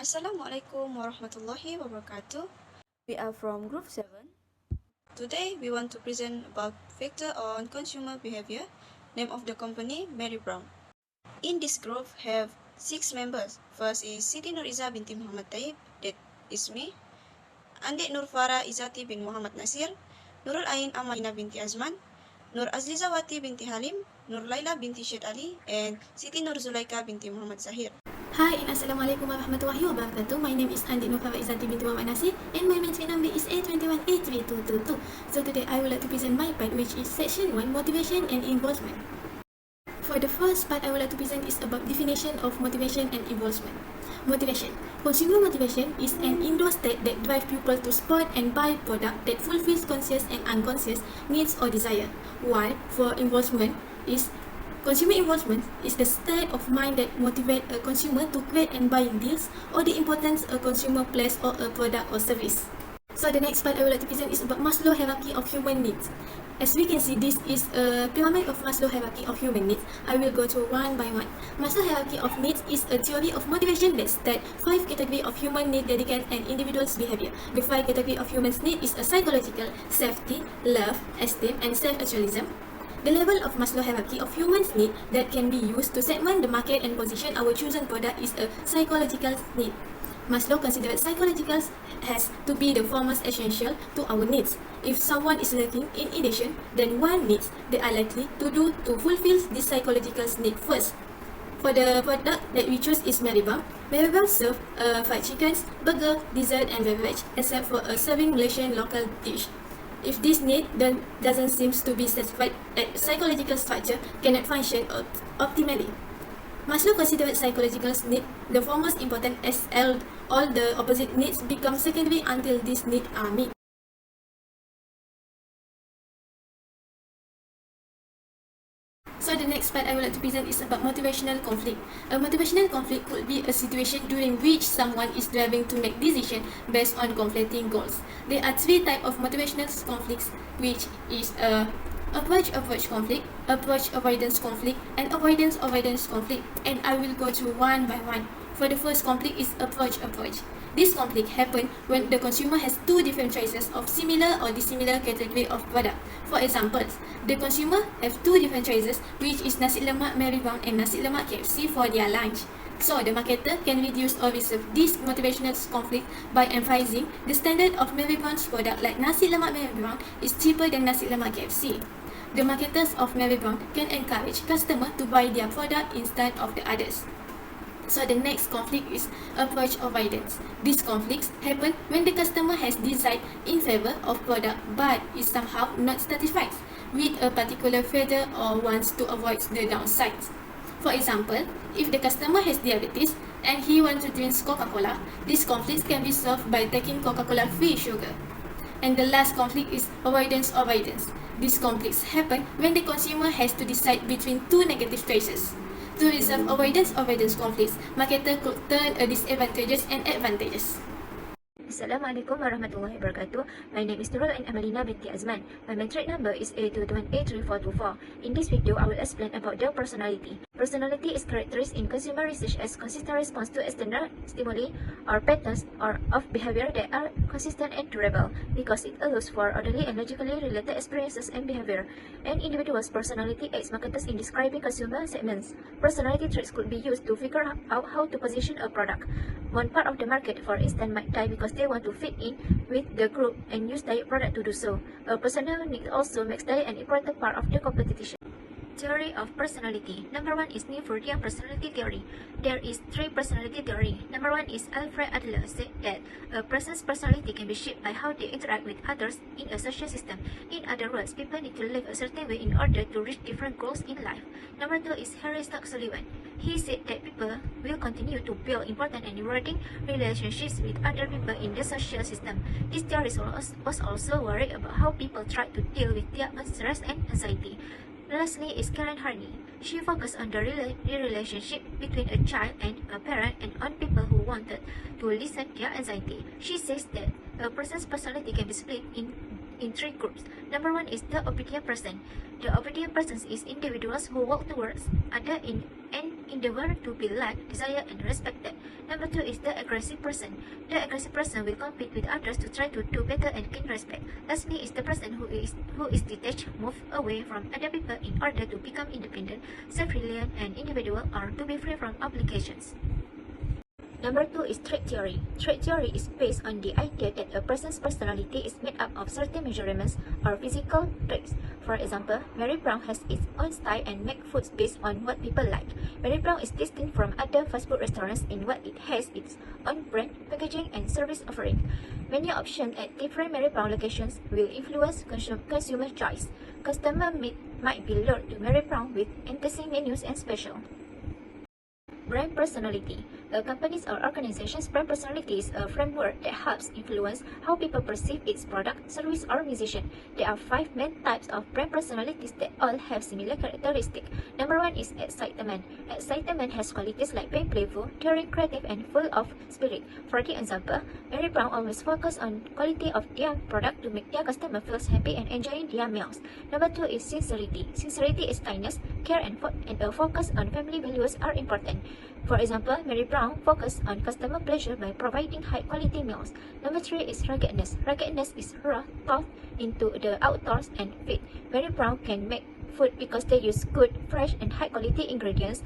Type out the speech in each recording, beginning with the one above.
Assalamualaikum warahmatullahi wabarakatuh. We are from Group 7. Today we want to present about factor on consumer behavior. Name of the company Marrybrown. In this group have 6 members. First is Siti Nuriza binti Muhammad Taib, that is me. Ande Nurfara Izati bin Muhammad Nasir, Nurul Ain Amalina binti Azman, Nur Azlizawati binti Halim, Nur Laila binti Syed Ali, and Siti Nur Zulaika binti Muhammad Zahir. Hi and Assalamualaikum warahmatullahi wabarakatuh. My name is Andi Nurfara Izati binti Muhammad Nasir and my mentoring number is A21A3222. So today I would like to present my part, which is section 1, motivation and involvement. For the first part I would like to present is about definition of motivation and involvement. Motivation. Consumer motivation is an indoor state that drives people to spot and buy product that fulfills conscious and unconscious needs or desire. While for involvement is consumer involvement is the state of mind that motivates a consumer to create and buying deals or the importance a consumer places on a product or service. So the next part I would like to present is about Maslow hierarchy of human needs. As we can see, this is a pyramid of Maslow hierarchy of human needs. I will go through one by one. Maslow hierarchy of needs is a theory of motivation that states 5 categories of human need dedicated an individual's behavior. The 5 categories of human need is a psychological, safety, love, esteem, and self-actualism. The level of Maslow hierarchy of humans' need that can be used to segment the market and position our chosen product is a psychological need. Maslow considered psychological has to be the foremost essential to our needs. If someone is lacking in addition, then one needs they are likely to do to fulfill this psychological need first. For the product that we choose is Marrybrown. Marrybrown serves fried chickens, burger, dessert, and beverage, except for a serving Malaysian local dish. If this need then doesn't seem to be satisfied, that psychological structure cannot function optimally. Maslow considered psychological need the foremost important as all the opposite needs become secondary until these needs are met. So the next part I would like to present is about motivational conflict. A motivational conflict could be a situation during which someone is driving to make decisions based on conflicting goals. There are 3 types of motivational conflicts, which is approach conflict, approach avoidance conflict, and avoidance conflict. And I will go through one by one. For the first conflict is approach. This conflict happens when the consumer has 2 different choices of similar or dissimilar category of product. For example, the consumer have 2 different choices, which is nasi lemak Marrybrown and nasi lemak KFC for their lunch. So the marketer can reduce or resolve this motivational conflict by emphasizing the standard of Marrybrown's product, like nasi lemak Marrybrown is cheaper than nasi lemak KFC. The marketers of Marrybrown can encourage customers to buy their product instead of the others. So the next conflict is approach avoidance. These conflicts happen when the customer has decided in favor of product but is somehow not satisfied with a particular feature or wants to avoid the downsides. For example, if the customer has diabetes and he wants to drink Coca-Cola, these conflicts can be solved by taking Coca-Cola free sugar. And the last conflict is avoidance. These conflicts happen when the consumer has to decide between 2 negative choices. To resolve avoidance conflicts, marketer could turn a disadvantages and advantages. Assalamualaikum warahmatullahi wabarakatuh. My name is Nurul Ain Amalina binti Azman. My mentoring number is A21A3424. In this video, I will explain about their personality. Personality is characterized in consumer research as consistent response to external stimuli or patterns or of behavior that are consistent and durable, because it allows for orderly and logically related experiences and behavior. An individual's personality aids marketers in describing consumer segments. Personality traits could be used to figure out how to position a product. One part of the market, for instance, might die because they want to fit in with the group and use diet product to do so. A personal need also makes diet an important part of the competition. Theory of personality. Number 1 is New Freudian personality theory. There is 3 personality theory. Number 1 is Alfred Adler said that a person's personality can be shaped by how they interact with others in a social system. In other words, people need to live a certain way in order to reach different goals in life. Number 2 is Harry Stock Sullivan. He said that people will continue to build important and rewarding relationships with other people in the social system. This theory was also worried about how people try to deal with their stress and anxiety. Lastly is Karen Harney. She focused on the relationship between a child and a parent and on people who wanted to listen their anxiety. She says that a person's personality can be split in three groups. Number one is the obedient person. The obedient persons is individuals who work towards other in an endeavor to be liked, desired, and respected. Number two is the aggressive person. The aggressive person will compete with others to try to do better and gain respect. Lastly is the person who is detached, move away from other people in order to become independent, self-reliant, and individual, or to be free from obligations. Number two is trait theory. Trait theory is based on the idea that a person's personality is made up of certain measurements or physical traits. For example, Marrybrown has its own style and makes foods based on what people like. Marrybrown is distinct from other fast food restaurants in what it has its own brand, packaging, and service offering. Menu options at different Marrybrown locations will influence consumer choice. Customers might be lured to Marrybrown with enticing menus and special. Brand personality. A company's or organization's brand personality is a framework that helps influence how people perceive its product, service, or musician. There are 5 main types of brand personalities that all have similar characteristics. Number one is excitement. Excitement has qualities like being playful, daring, creative, and full of spirit. For example, Marrybrown always focus on quality of their product to make their customer feel happy and enjoying their meals. Number two is sincerity. Sincerity is kindness, care, and a focus on family values are important. For example, Marrybrown focus on customer pleasure by providing high-quality meals. Number three is ruggedness. Ruggedness is raw thought into the outdoors and fit. Marrybrown can make food because they use good, fresh, and high-quality ingredients.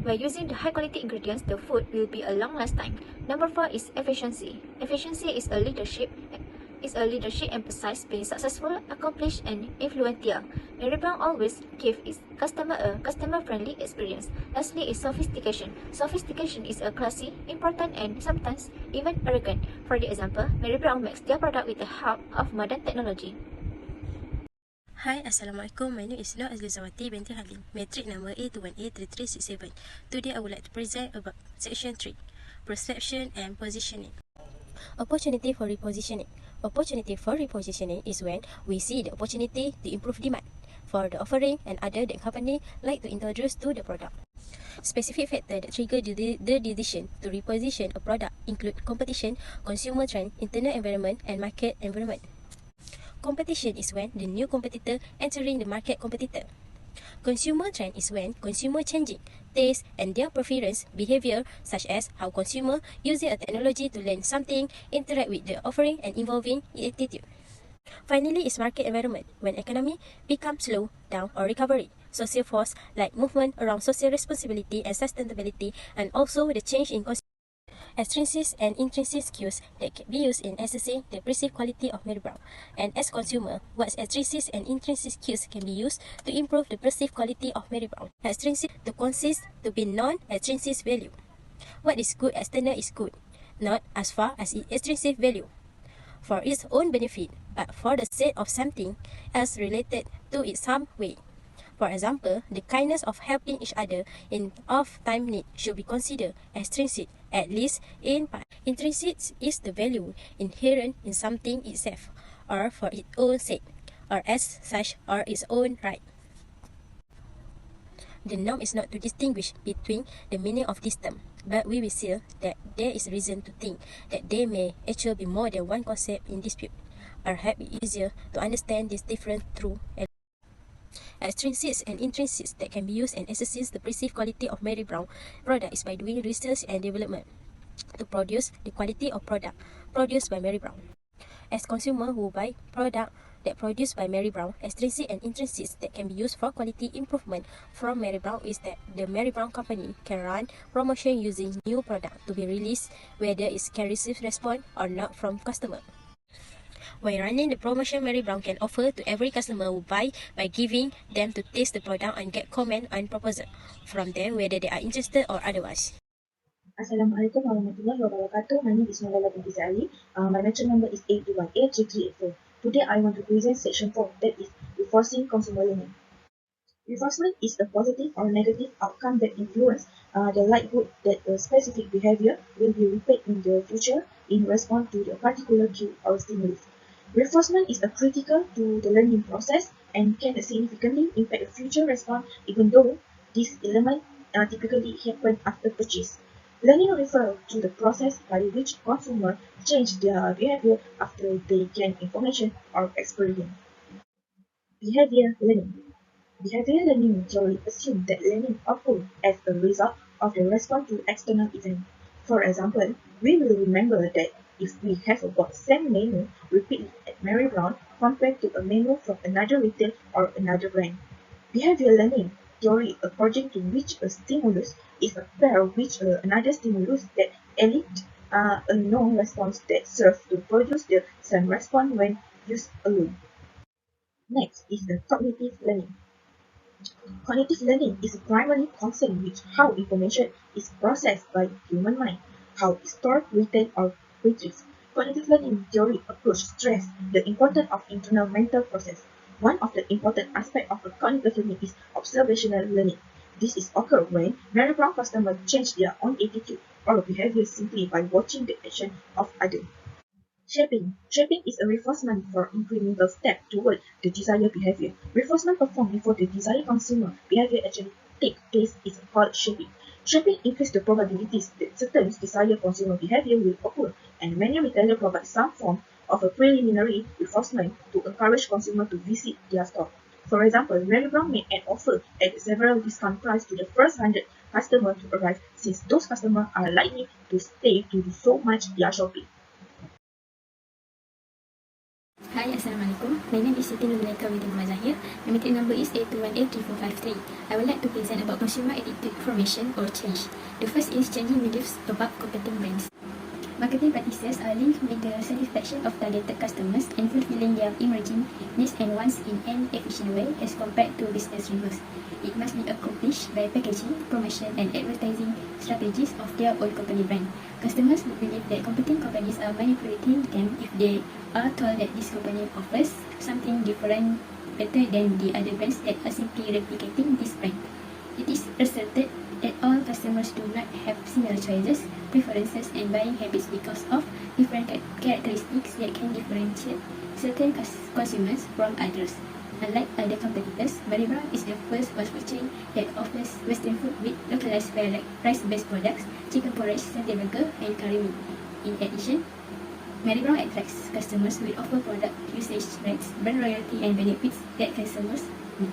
By using the high-quality ingredients, the food will be a long lifetime. Number four is efficiency. Efficiency is a leadership emphasized being successful, accomplished, and influential. Marrybrown always give its customer a customer-friendly experience. Lastly is sophistication. Sophistication is a classy, important, and sometimes even arrogant. For example, Marrybrown makes their product with the help of modern technology. Hi, Assalamualaikum. My name is Nur Azlizawati binti Halim. Metric number A21A3367. Today I would like to present about section 3, perception and positioning. Opportunity for repositioning. Opportunity for repositioning is when we see the opportunity to improve demand for the offering and other the company like to introduce to the product. Specific factors that trigger the decision to reposition a product include competition, consumer trend, internal environment, and market environment. Competition is when the new competitor entering the market competitor. Consumer trend is when consumer changing taste and their preference behavior, such as how consumer using a technology to learn something, interact with the offering, and evolving attitude. Finally is market environment, when economy becomes slow down or recovery. Social force like movement around social responsibility and sustainability, and also the change in consumer. Extrinsic and intrinsic cues that can be used in assessing the perceived quality of Marrybrown. And as consumer, what extrinsic and intrinsic cues can be used to improve the perceived quality of Marrybrown. Extrinsic to consist to be non-extrinsic value. What is good external is good, not as far as its extrinsic value, for its own benefit, but for the sake of something else related to it some way. For example, the kindness of helping each other in off-time need should be considered extrinsic, at least in part. Intrinsic is the value inherent in something itself, or for its own sake, or as such, or its own right. The norm is not to distinguish between the meaning of this term, but we will see that there is reason to think that there may actually be more than one concept in dispute. Perhaps it is easier to understand this difference through extrinsic and intrinsic that can be used in assessing the perceived quality of Marrybrown product is by doing research and development to produce the quality of product produced by Marrybrown. As consumer who buy product that produced by Marrybrown, extrinsic and intrinsic that can be used for quality improvement from Marrybrown is that the Marrybrown company can run promotion using new product to be released, whether it can receive response or not from customer. While running the promotion, Marrybrown can offer to every customer who buy by giving them to taste the product and get comment and proposal from them whether they are interested or otherwise. Assalamualaikum warahmatullahi wabarakatuh. My name is Malala binti Ali. My lecture number is A21A3384. Today I want to present section 4, that is reinforcing consumer learning. Reinforcement is a positive or negative outcome that influence the likelihood that a specific behavior will be repeated in the future in response to the particular cue or stimulus. Reinforcement is critical to the learning process and can significantly impact the future response, even though this element typically happen after purchase. Learning refers to the process by which consumers change their behavior after they gain information or experience. Behavior learning. Behavior learning theory assumes that learning occurs as a result of the response to external events. For example, we will remember that if we have bought same menu repeatedly at Marrybrown compared to a menu from another retail or another brand. Behavior learning theory according to which a stimulus is a pair with another stimulus that elicits a known response that serves to produce the same response when used alone. Next is the cognitive learning. Cognitive learning is primarily concerned with how information is processed by human mind, how it's stored, retained, or retrieved. Cognitive learning theory approach stress the importance of internal mental process. One of the important aspects of a cognitive learning is observational learning. This is occur when Marrybrown customers change their own attitude or behavior simply by watching the action of others. Shaping. Shaping is a reinforcement for incremental step toward the desired behavior. Reinforcement performed before the desired consumer behavior actually takes place is called shaping. Shaping increases the probabilities that certain desired consumer behavior will occur, and many retailers provide some form of a preliminary reinforcement to encourage consumers to visit their store. For example, Marrybrown made an offer at several discount price to the first 100 customers to arrive, since those customers are likely to stay to do so much their shopping. Hi, Assalamualaikum. My name is Siti Nurulaika binti Muhammad Zahir. My metric number is 82183453. I would like to present about consumer attitude formation or change. The first is changing beliefs about competing brands. Marketing practices are linked with the satisfaction of targeted customers and fulfilling their emerging needs and wants in an efficient way as compared to business rivals. It must be accomplished by packaging, promotion, and advertising strategies of their own company brand. Customers would believe that competing companies are manipulating them if they are told that this company offers something different, better than the other brands that are simply replicating this brand. It is asserted that all customers do not have similar choices, preferences, and buying habits because of different characteristics that can differentiate certain consumers from others. Unlike other competitors, Marrybrown is the first fast food chain that offers Western food with localized fare like rice-based products, chicken porridge, satay burger, and curry meat. In addition, Marrybrown attracts customers with offer product usage rates, brand loyalty, and benefits that consumers need.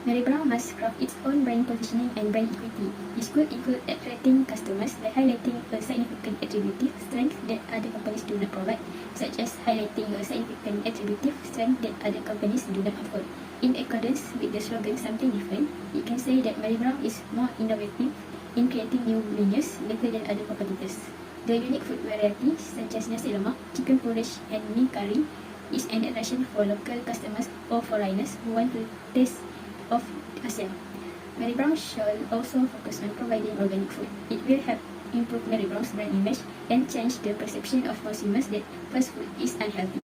Marrybrown must craft its own brand positioning and brand equity. This could include attracting customers by highlighting a significant attributive strength that other companies do not provide, such as highlighting a significant attributive strength that other companies do not offer. In accordance with the slogan "Something Different," it can say that Marrybrown is more innovative in creating new menus better than other competitors. The unique food varieties such as nasi lemak, chicken porridge, and mee curry is an attraction for local customers or foreigners who want to taste of Asia. Marrybrown shall also focus on providing organic food. It will help improve Marrybrown's brand image and change the perception of consumers that fast food is unhealthy.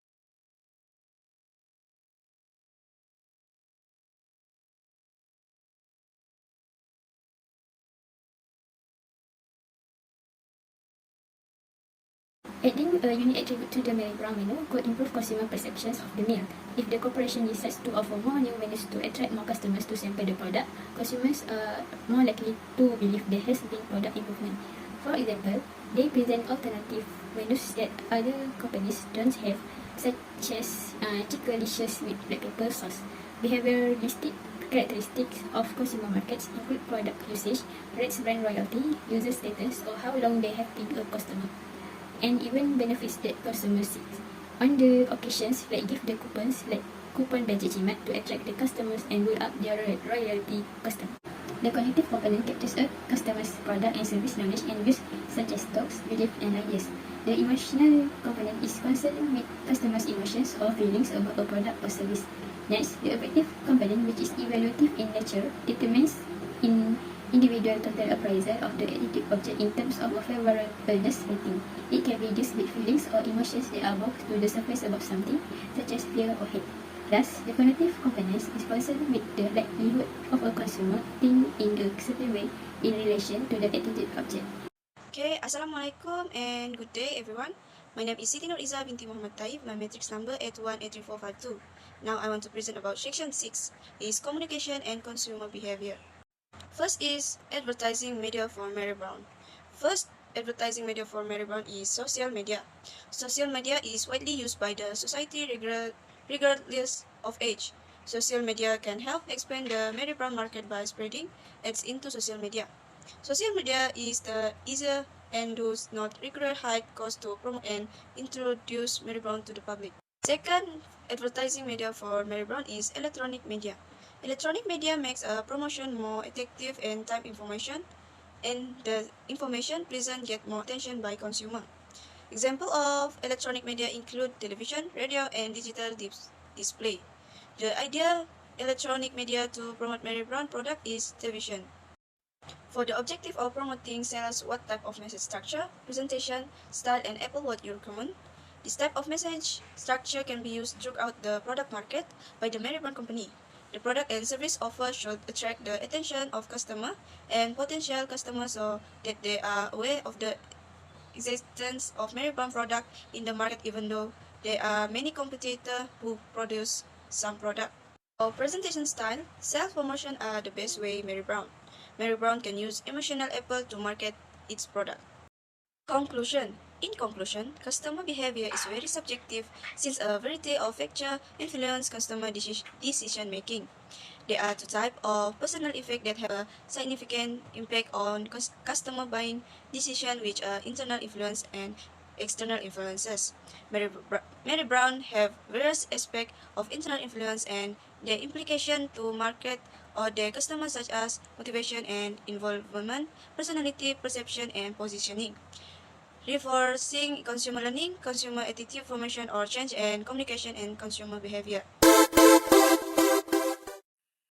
Adding a unique attribute to the Marrybrown menu could improve consumer perceptions of the meal. If the corporation decides to offer more new menus to attract more customers to sample the product, consumers are more likely to believe there has been product improvement. For example, they present alternative menus that other companies don't have, such as chicken dishes with black pepper sauce. Behavioristic characteristics of consumer markets include product usage, rates, brand loyalty, user status, or how long they have been a customer, and even benefits that consumers seek. On the occasions like give the coupons like coupon budget jimat to attract the customers and build up their loyalty customer. The cognitive component captures a customer's product and service knowledge and views such as thoughts, beliefs, and ideas. The emotional component is concerned with customers' emotions or feelings about a product or service. Next, the affective component, which is evaluative in nature, determines in individual total appraisal of the attitude object in terms of a favorableness rating. It can be used with feelings or emotions that are brought to the surface about something, such as fear or hate. Thus, the cognitive component is concerned with the likelihood of a consumer think in a certain way in relation to the attitude object. Okay, Assalamualaikum and good day everyone. My name is Siti Nuriza binti Muhammad Taib. My matrix number 818342. Now I want to present about section 6 is communication and consumer behavior. First is advertising media for Marrybrown. First, advertising media for Marrybrown is social media. Social media is widely used by the society regardless of age. Social media can help expand the Marrybrown market by spreading ads into social media. Social media is the easier and does not require high cost to promote and introduce Marrybrown to the public. Second, advertising media for Marrybrown is electronic media. Electronic media makes a promotion more effective and time information, and the information present get more attention by consumer. Example of electronic media include television, radio, and digital display. The ideal electronic media to promote Marrybrown product is television. For the objective of promoting sales, what type of message structure, presentation, style, and Apple what you recommend? This type of message structure can be used throughout the product market by the Marrybrown company. The product and service offer should attract the attention of customer and potential customers so that they are aware of the existence of Marrybrown product in the market even though there are many competitors who produce some product. For presentation style, self-promotion are the best way Marrybrown. Marrybrown can use emotional appeal to market its product. Conclusion. In conclusion, customer behavior is very subjective since a variety of factors influence customer decision making. There are two types of personal effects that have a significant impact on customer buying decision, which are internal influence and external influences. Marrybrown have various aspects of internal influence and their implication to market or their customers such as motivation and involvement, personality, perception, and positioning. Reinforcing consumer learning, consumer attitude formation or change, and communication and consumer behavior.